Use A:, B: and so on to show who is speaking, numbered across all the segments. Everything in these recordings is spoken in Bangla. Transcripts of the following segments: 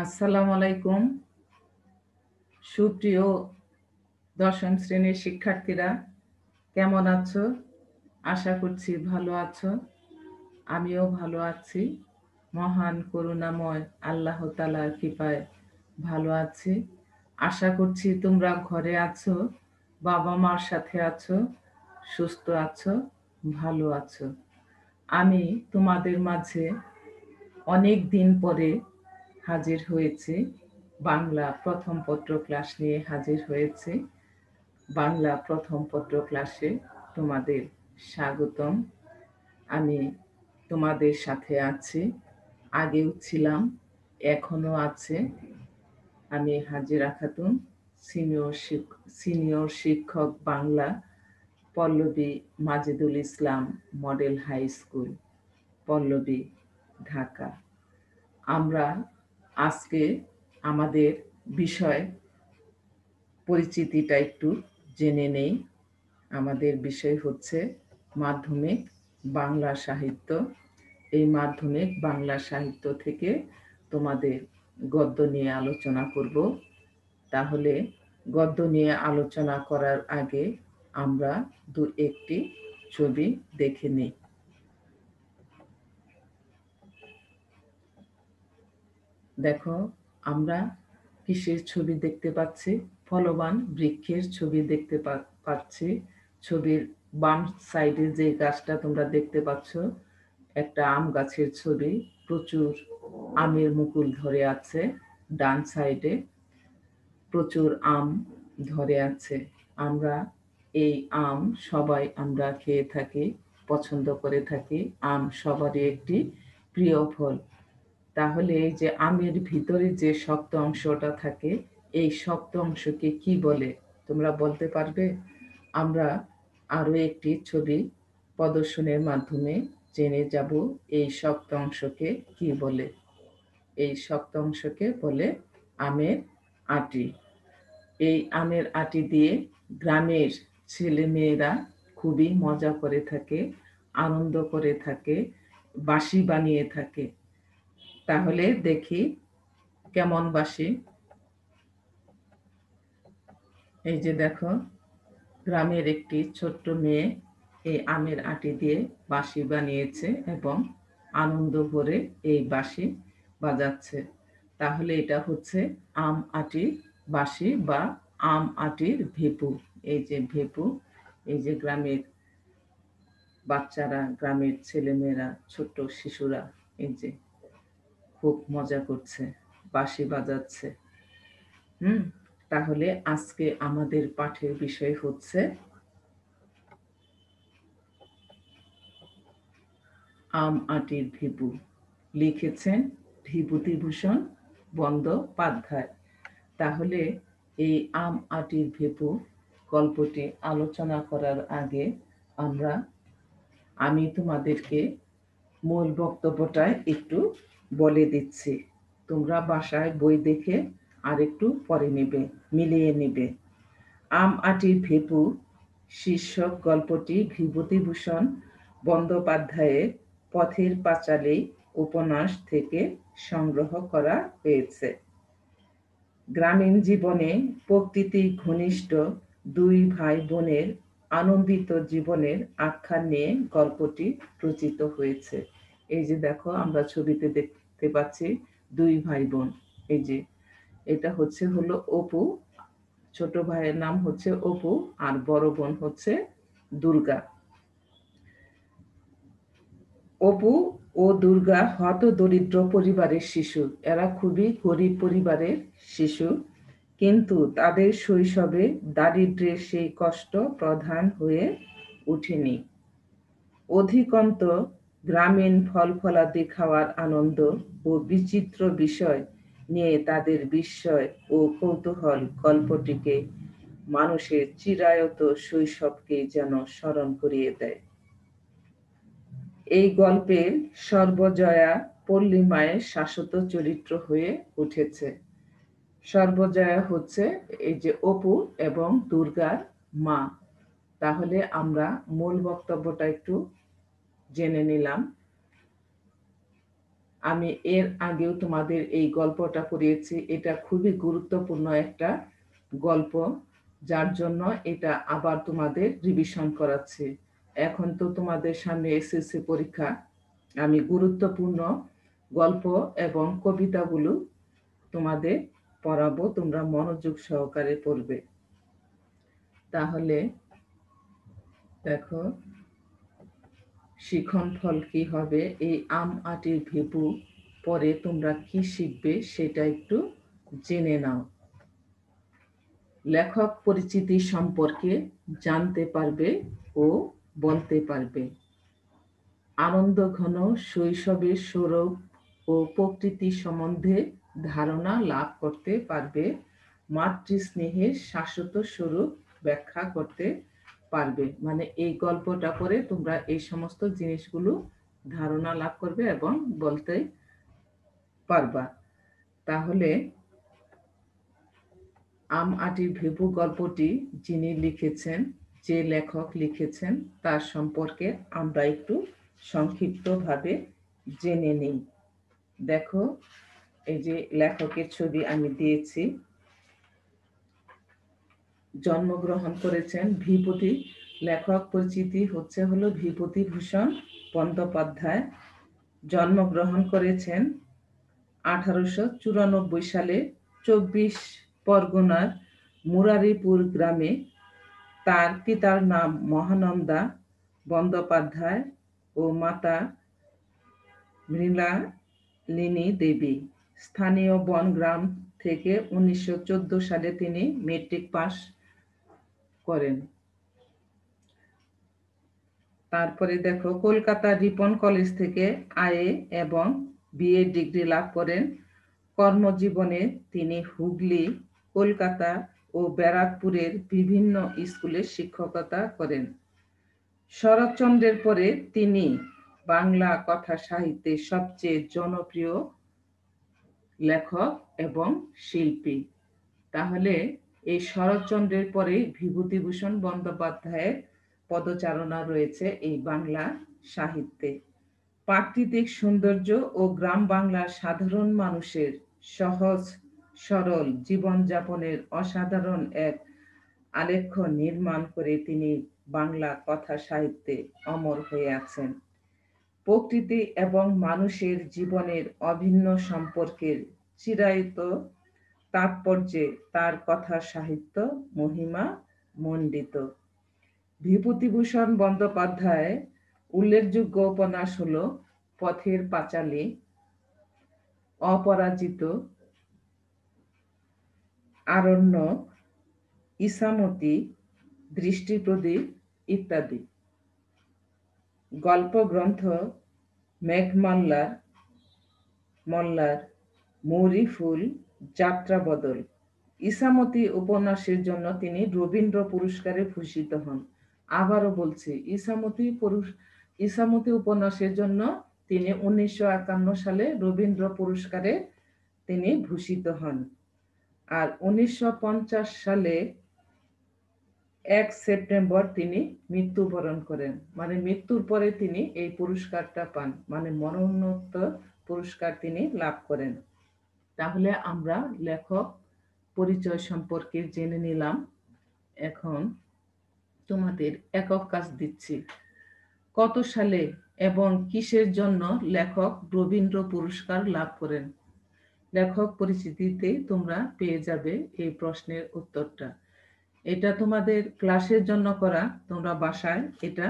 A: আসসালামু আলাইকুম। সুপ্রিয় দশম শ্রেণীর শিক্ষার্থীরা, কেমন আছো? আশা করছি ভালো আছো। আমিও ভালো আছি। মহান করুণাময় আল্লাহ তাআলার কৃপায় ভালো আছি। আশা করছি তোমরা ঘরে আছো, বাবা-মার সাথে আছো, সুস্থ আছো, ভালো আছো। আমি তোমাদের মাঝে অনেক দিন পরে হাজির হয়েছি। বাংলা প্রথম পত্র ক্লাস নিয়ে হাজির হয়েছি। বাংলা প্রথম পত্র ক্লাসে তোমাদের স্বাগতম। আমি তোমাদের সাথে আছি, আগেও ছিলাম, এখনো আছে। আমি হাজিরা খাতুন, সিনিয়র শিক্ষক Bangla, Pallabi Majedul Islam model high school, Pallabi, Dhaka. আমরা আজকে আমাদের বিষয় পরিচিতিটা একটু জেনে নেই। আমাদের বিষয় হচ্ছে মাধ্যমিক বাংলা সাহিত্য। এই মাধ্যমিক বাংলা সাহিত্য থেকে তোমাদের গদ্য নিয়ে আলোচনা করব। তাহলে গদ্য নিয়ে আলোচনা করার আগে আমরা একটি ছবি দেখে নিই। দেখো, আমরা কিসের ছবি দেখতে পাচ্ছি? ফলবান বৃক্ষের ছবি দেখতে পাচ্ছি। ছবির বাম সাইডে যে গাছটা তোমরা দেখতে পাচ্ছ, একটা আম গাছের ছবি। প্রচুর আমের মুকুল ধরে আছে। ডান সাইডে প্রচুর আম ধরে আছে। আমরা এই আম সবাই আমরা খেয়ে থাকি, পছন্দ করে থাকি। আম সবারই একটি প্রিয় ফল। তাহলে এই যে আমের ভিতরে যে শক্ত অংশটা থাকে, এই শক্ত অংশকে কি বলে তোমরা বলতে পারবে? আমরা আরো একটি ছবি প্রদর্শনের মাধ্যমে জেনে যাব এই শক্ত অংশকে কি বলে। এই শক্ত অংশকে বলে আমের আটি। এই আমের আটি দিয়ে গ্রামের ছেলে মেয়েরা খুবই মজা করে থাকে, আনন্দ করে থাকে, বাঁশি বানিয়ে থাকে। তাহলে দেখি কেমন বাঁশি। এই যে দেখো, গ্রামের একটি ছোট্ট মেয়ে এই আমের আটি দিয়ে বাঁশি বানিয়েছে এবং আনন্দ ভরে এই বাঁশি বাজাচ্ছে। তাহলে এটা হচ্ছে আম আটির বাঁশি বা আম আটির ভেপু। এই যে ভেপু, এই যে গ্রামের বাচ্চারা, গ্রামের ছেলেমেয়েরা, ছোট্ট শিশুরা এই যে খুব মজা করছে, বাঁশি বাজাচ্ছে। তাহলে আজকে আমাদের পাঠের বিষয় হচ্ছে আম আটির ভিপু। লিখেছেন বিভূতিভূষণ বন্দ্যোপাধ্যায়। তাহলে এই আম আটির ভিপু গল্পটি আলোচনা করার আগে আমি তোমাদেরকে মূল বক্তব্যটা একটু বলে দিচ্ছি। তোমরা বাসায় বই দেখে আর একটু পড়ে নেবে, মিলিয়ে নেবে। আম আটির ভেপু শীর্ষক গল্পটি বিভূতিভূষণ বন্দ্যোপাধ্যায়ের পথের পাঁচালী উপন্যাস থেকে সংগ্রহ করা হয়েছে। গ্রামীণ জীবনে প্রকৃতি ঘনিষ্ঠ দুই ভাই বোনের আনন্দিত জীবনের আখ্যান নিয়ে গল্পটি রচিত হয়েছে। এই যে দেখো, আমরা ছবিতে দেখতে পাচ্ছি দুই ভাই বোন। এই যে এটা হলো অপু, ছোট ভাইয়ের নাম হচ্ছে অপু, আর বড় বোন হচ্ছে দুর্গা। অপু ও দুর্গা হত দরিদ্র পরিবারের শিশু। এরা খুবই গরিব পরিবারের শিশু, কিন্তু তাদের শৈশবে দারিদ্র্যের সেই কষ্ট প্রধান হয়ে ওঠেনি। অধিকন্ত গ্রামীণ ফল ফলাদি খাওয়ার আনন্দ ও বিচিত্র বিষয় নিয়ে তাদের বিস্ময় ও কৌতূহল গল্পটিকে মানুষের চিরায়ত শৈশবকে যেন স্মরণ করিয়ে দেয়। এই গল্পের সর্বজয়া পল্লীমায়ের শাশ্বত চরিত্র হয়ে উঠেছে। সর্বজয়া হচ্ছে এই যে অপু এবং দুর্গার মা। তাহলে আমরা মূল বক্তব্যটা একটু জেনে নিলাম। আমি এর আগেও তোমাদের এই গল্পটা পড়িয়েছি। এটা খুবই গুরুত্বপূর্ণ একটা গল্প, যার জন্য এটা আবার তোমাদের রিভিশন করাচ্ছি। এখন তো তোমাদের সামনে এসএসসি পরীক্ষা, আমি গুরুত্বপূর্ণ গল্প এবং কবিতাগুলো তোমাদের পড়াবো, তোমরা মনোযোগ সহকারে পড়বে। তাহলে দেখো, শিখন ফল কি হবে, এই আম আটির ভেপু পরে তোমরা কি শিখবে সেটা একটু জেনে নাও। লেখক পরিচিতি সম্পর্কে জানতে পারবে ও বলতে পারবে। আনন্দ ঘন শৈশবের সৌরভ ও প্রকৃতি সম্বন্ধে ধারণা লাভ করতে পারবে। মাতৃস্নেহের শাশ্বত স্বরূপ ব্যাখ্যা করতে পারবে। মানে এই গল্পটা পড়ে তোমরা এই সমস্ত জিনিসগুলো ধারণা লাভ করবে এবং বলতে পারবা। তাহলে আম আটির ভেপু গল্পটি যিনি লিখেছেন, যে লেখক লিখেছেন, তার সম্পর্কে আমরা একটু সংক্ষিপ্তভাবে জেনে নিই। দেখো, এই যে লেখকের ছবি আমি দিয়েছি। জন্মগ্রহণ করেছেন ভূপতি, লেখক পরিচিতি হলো বিভূতিভূষণ বন্দ্যোপাধ্যায়। জন্মগ্রহণ করেছেন 1894 সালে 24 পরগনার মুরারিপুর গ্রামে। তার পিতার নাম মহানন্দা বন্দ্যোপাধ্যায় ও মাতা মৃণালিনী দেবী। স্থানীয় বনগ্রাম থেকে 1914 সালে তিনি মেট্রিক পাস করেন। তারপরে দেখো, কলকাতা রিপন কলেজ থেকে আইএ এবং বিএ ডিগ্রি লাভ করেন। কর্মজীবনে তিনি হুগলি, কলকাতা ও ব্যারাকপুরের বিভিন্ন স্কুলে শিক্ষকতা করেন। শরৎচন্দ্রের পরে তিনি বাংলা কথা সাহিত্যের সবচেয়ে জনপ্রিয় লেখক এবং শিল্পী। তাহলে এই শরৎচন্দ্রের পরে বিভূতিভূষণ বন্দ্যোপাধ্যায়ের পদচারণা রয়েছে এই বাংলা সাহিত্যে। প্রাকৃতিক সৌন্দর্য ও গ্রাম বাংলার সাধারণ মানুষের সহজ সরল জীবনযাপনের অসাধারণ এক আলেখ্য নির্মাণ করে তিনি বাংলা কথা সাহিত্যে অমর হয়ে আছেন। প্রকৃতি এবং মানুষের জীবনের অভিন্ন সম্পর্কের চিরায়ত তাৎপর্যে তার কথা সাহিত্য মহিমা মণ্ডিত। বিভূতিভূষণ বন্দ্যোপাধ্যায় উল্লেখযোগ্য উপন্যাস হলো পথের পাঁচালী, অপরাজিত, আরণ্যক, ইছামতি, দৃষ্টিপ্রদীপ ইত্যাদি। গল্প গ্রন্থ মেঘমাল্লার, মৌরি ফুল, যাত্রা বদল। ইছামতি উপন্যাসের জন্য তিনি রবীন্দ্র পুরস্কারে ভূষিত হন। আবারও বলছি, ইছামতি উপন্যাসের জন্য তিনি 1951 সালে রবীন্দ্র পুরস্কারে তিনি ভূষিত হন। আর 1950 সালে 1 সেপ্টেম্বর তিনি মৃত্যুবরণ করেন। মানে মৃত্যুর পরে তিনি এই পুরস্কারটা পান, মানে মরণোত্তর পুরস্কার তিনি লাভ করেন। তাহলে আমরা লেখক পরিচয় সম্পর্কে জেনে নিলাম। এখন তোমাদের একক কাজ দিচ্ছি। কত সালে এবং কিসের জন্য লেখক রবীন্দ্র পুরস্কার লাভ করেন? লেখক পরিচিতিতে তোমরা পেয়ে যাবে এই প্রশ্নের উত্তরটা। এটা তোমাদের ক্লাসের জন্য করা, তোমরা বাসায় এটা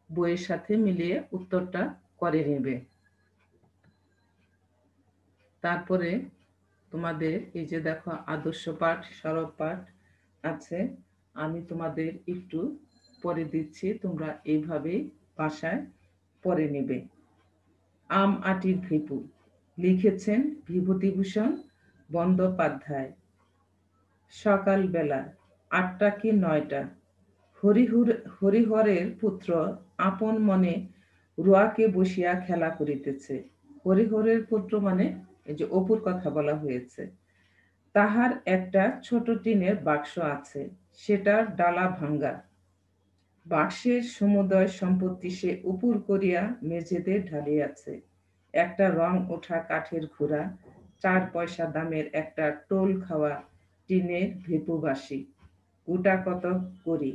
A: বইয়ের সাথে মিলিয়ে উত্তরটা করে নেবে। তারপরে তোমাদের এই যে দেখো, আদর্শ পাঠ, সরব পাঠ আছে, আমি তোমাদের একটু পড়ে দিচ্ছি, তোমরা এইভাবে বাসায় পড়ে নেবে। আম আটির ভেপু লিখেছেন বিভূতিভূষণ বন্দ্যোপাধ্যায়। সকালবেলা 8টা কি 9টা, হরিহরের পুত্র আপন মনে রুয়াকে বসিয়া খেলা করিতেছে। হরিহরের পুত্র মানে এই যে অপুর কথা বলা হয়েছে। তাহার একটা ছোট টিনের বাক্স আছে, সেটার ডালা ভাঙ্গা। বাক্সের সমুদয় সম্পত্তি সে উপুর করিয়া মেঝেতে ঢালিয়াছে। একটা রং ওঠা কাঠের ঘোড়া, 4 পয়সা দামের একটা টোল খাওয়া টিনের ভেপুবাসী, গোটা কত করি,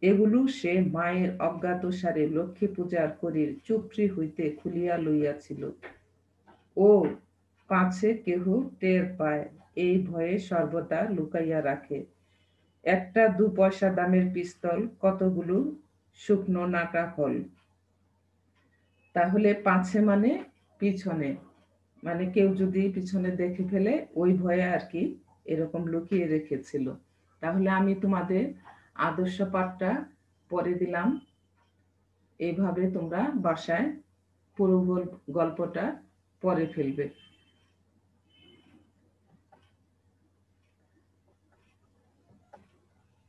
A: এগুলো সে মায়ের অজ্ঞাতসারে লক্ষ্মী পূজার করির চুপড়ি হইতে খুলিয়া লইয়াছিল। ও পাছে কেহ টের পায়, এই ভয়ে সর্বদা লুকাইয়া রাখে। একটা 2 পয়সা দামের পিস্তল, কতগুলো শুকনো নাটা ফল। তাহলে পাছে মানে পিছনে, মানে কেউ যদি পিছনে দেখে ফেলে ওই ভয়ে আর কি এরকম লুকিয়ে রেখেছিল। তাহলে আমি তোমাদের আদর্শ পাঠটা পড়ে দিলাম, এইভাবে তোমরা বাসায় পুরো গল্পটা পড়ে ফেলবে।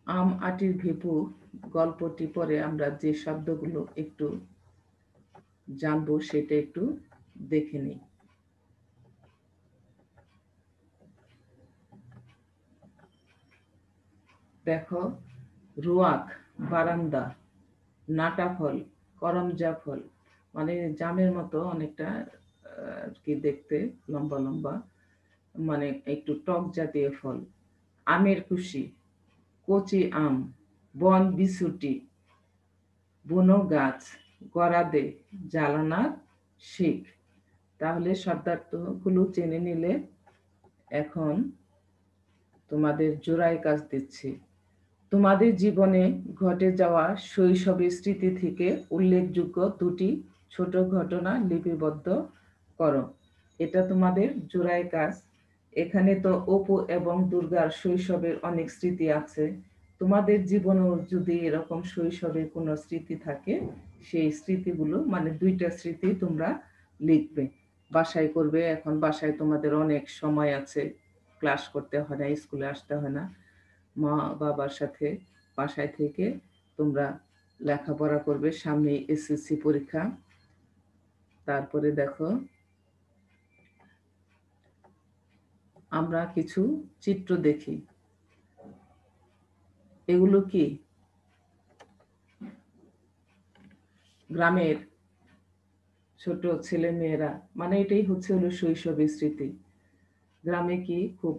A: আম আটির ভেপু গল্পটি পরে আমরা যে শব্দগুলো একটু জানবো সেটা একটু দেখে নিই। দেখো, রুয়াক বারান্দা, নাটা ফল, করমজা ফল, মানে জামের মতো অনেকটা আর কি দেখতে, লম্বা লম্বা, মানে একটু টক জাতীয় ফল। আমের কুশি, কচি আম, বন বিছুটি, বুনো গাছ, গরাদে, জালানার শিক। তাহলে শব্দার্থগুলো জেনে নিলে এখন তোমাদের জোড়ায় কাজ দিচ্ছি। তোমাদের জীবনে ঘটে যাওয়া শৈশবের স্মৃতি থেকে উল্লেখযোগ্য 2টি ছোট ঘটনা লিপিবদ্ধ করো। এটা তোমাদের জোড়ায় কাজ। এখানে তো অপু এবং দুর্গার শৈশবের অনেক স্মৃতি আছে। তোমাদের জীবনেও যদি এরকম শৈশবের কোনো স্মৃতি থাকে, সেই স্মৃতিগুলো মানে 2টা স্মৃতি তোমরা লিখবে, বাসায় করবে। এখন বাসায় তোমাদের অনেক সময় আছে, ক্লাস করতে হয় না, স্কুলে আসতে হয় না, মা বাবার সাথে বাসায় থেকে তোমরা লেখাপড়া করবে। সামনে এসএসসি পরীক্ষা। তারপরে দেখো, আমরা কিছু চিত্র দেখি। এগুলো কি? গ্রামের ছোট ছেলে মেয়েরা, মানে এটাই হচ্ছে হলো শৈশবের স্মৃতি। গ্রামে কি খুব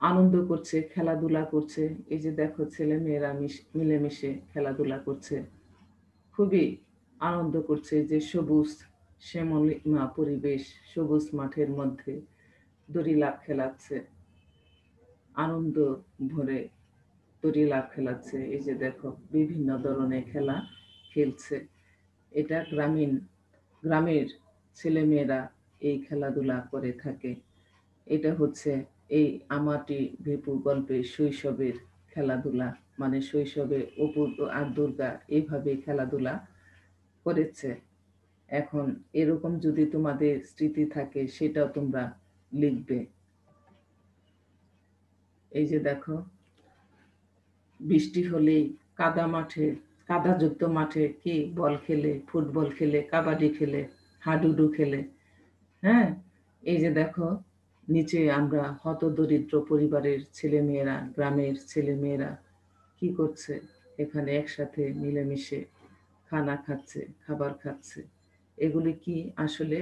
A: আনন্দ করছে, খেলাধুলা করছে। এই যে দেখো ছেলে মেয়েরা মিলেমিশে খেলাধুলা করছে, খুবই আনন্দ করছে। যে সবুজ শ্যামলিমা পরিবেশ, সবুজ মাঠের মধ্যে দড়িলাফ খেলাচ্ছে, আনন্দ ভরে দড়িলাফ খেলাচ্ছে। এই যে দেখো বিভিন্ন ধরনের খেলা খেলছে। এটা গ্রামের ছেলেমেয়েরা এই খেলাধুলা করে থাকে। এটা হচ্ছে এই আমাটি ভেপু গল্পের শৈশবের খেলাধুলা, মানে শৈশবে অপু আর দুর্গা এইভাবে খেলাধুলা করেছে। এখন এরকম যদি তোমাদের স্মৃতি থাকে সেটাও তোমরা লিখবে। এই যে দেখো, বৃষ্টি হলেই কাদাযুক্ত মাঠে কি বল খেলে, ফুটবল খেলে, কাবাডি খেলে, হাডুডু খেলে। হ্যাঁ, এই যে দেখো, নিচে আমরা হতদরিদ্র পরিবারের ছেলেমেয়েরা, গ্রামের ছেলেমেয়েরা কি করছে, এখানে একসাথে মিলেমিশে খাবার খাচ্ছে। এগুলি কি আসলে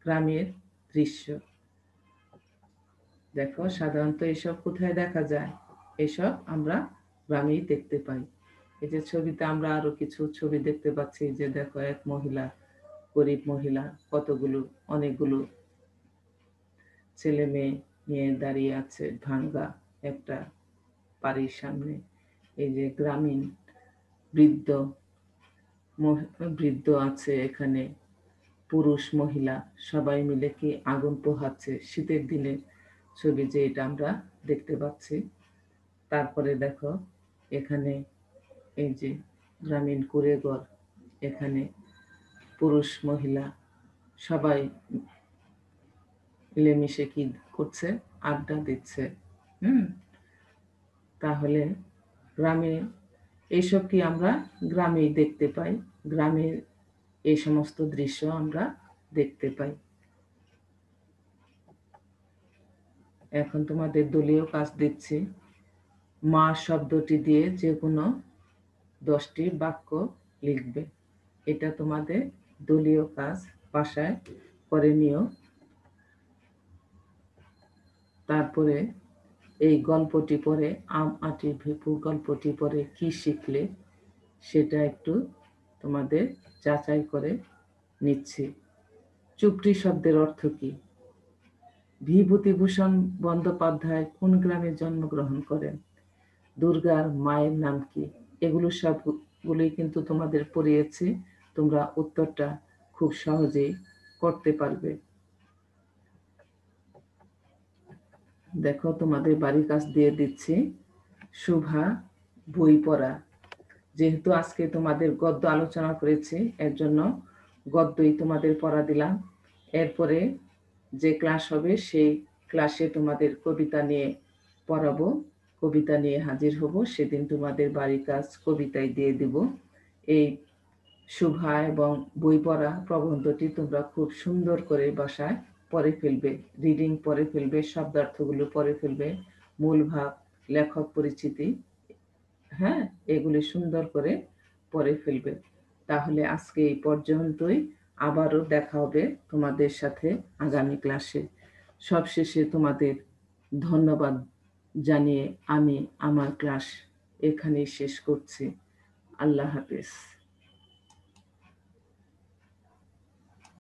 A: গ্রামের দৃশ্য। দেখো, সাধারণত এসব কোথায় দেখা যায়? এসব আমরা গ্রামেই দেখতে পাই। এই যে ছবিতে আমরা আরো কিছু ছবি দেখতে পাচ্ছি। যে দেখো, এক মহিলা, গরিব মহিলা, অনেকগুলো ছেলে মেয়ে নিয়ে দাঁড়িয়ে আছে ভাঙ্গা একটা বাড়ির সামনে। এই যে গ্রামীণ বৃদ্ধ বৃদ্ধ আছে এখানে, পুরুষ মহিলা সবাই মিলে কি আগুন পোহাচ্ছে। শীতের দিনের ছবি যে এটা আমরা দেখতে পাচ্ছি। তারপরে দেখো, এখানে এই যে গ্রামীণ কুঁড়েঘর, এখানে পুরুষ মহিলা সবাই মিলেমিশে কি করছে, আড্ডা দিচ্ছে। হুম, তাহলে গ্রামে এইসব কি আমরা গ্রামেই দেখতে পাই। গ্রামের এই সমস্ত দৃশ্য আমরা দেখতে পাই। এখন তোমাদের দলীয় কাজ দিচ্ছি। মা শব্দটি দিয়ে যে কোনো 10টি বাক্য লিখবে। এটা তোমাদের দলীয় কাজ। বাসায় করে নিও। তারপরে এই গল্পটি পড়ে, আম আঁটি ভেপু গল্পটি পড়ে কি শিখলে সেটা একটু তোমাদের যাচাই করে নিচ্ছি। চুপড়ি শব্দের অর্থ কি? বিভূতিভূষণ বন্দ্যোপাধ্যায় কোন গ্রামে জন্মগ্রহণ করেন? দুর্গার মায়ের নাম কি? এগুলো সবগুলোই কিন্তু তোমাদের পড়িয়েছি, তোমরা উত্তরটা খুব সহজেই করতে পারবে। দেখো তোমাদের বাড়ির কাজ দিয়ে দিচ্ছি। শুভা বই পড়া। যেহেতু আজকে তোমাদের গদ্য আলোচনা করেছি, এর জন্য গদ্যই তোমাদের পড়া দিলাম। এরপরে যে ক্লাস হবে সেই ক্লাসে তোমাদের কবিতা নিয়ে পড়াবো, কবিতা নিয়ে হাজির হব। সেদিন তোমাদের বাড়ির কাজ কবিতায় দিয়ে দিব। এই শুভা এবং বই পড়া প্রবন্ধটি তোমরা খুব সুন্দর করে বাসায় পড়ে ফেলবে, রিডিং পড়ে ফেলবে, শব্দার্থগুলো পড়ে ফেলবে, মূল ভাব, লেখক পরিচিতি, হ্যাঁ, এগুলি সুন্দর করে পড়ে ফেলবে। তাহলে আজকে এই পর্যন্তই, আবারও দেখা হবে তোমাদের সাথে আগামী ক্লাসে। সবশেষে তোমাদের ধন্যবাদ জানিয়ে আমি আমার ক্লাস এখানেই শেষ করছি। আল্লাহ হাফেজ।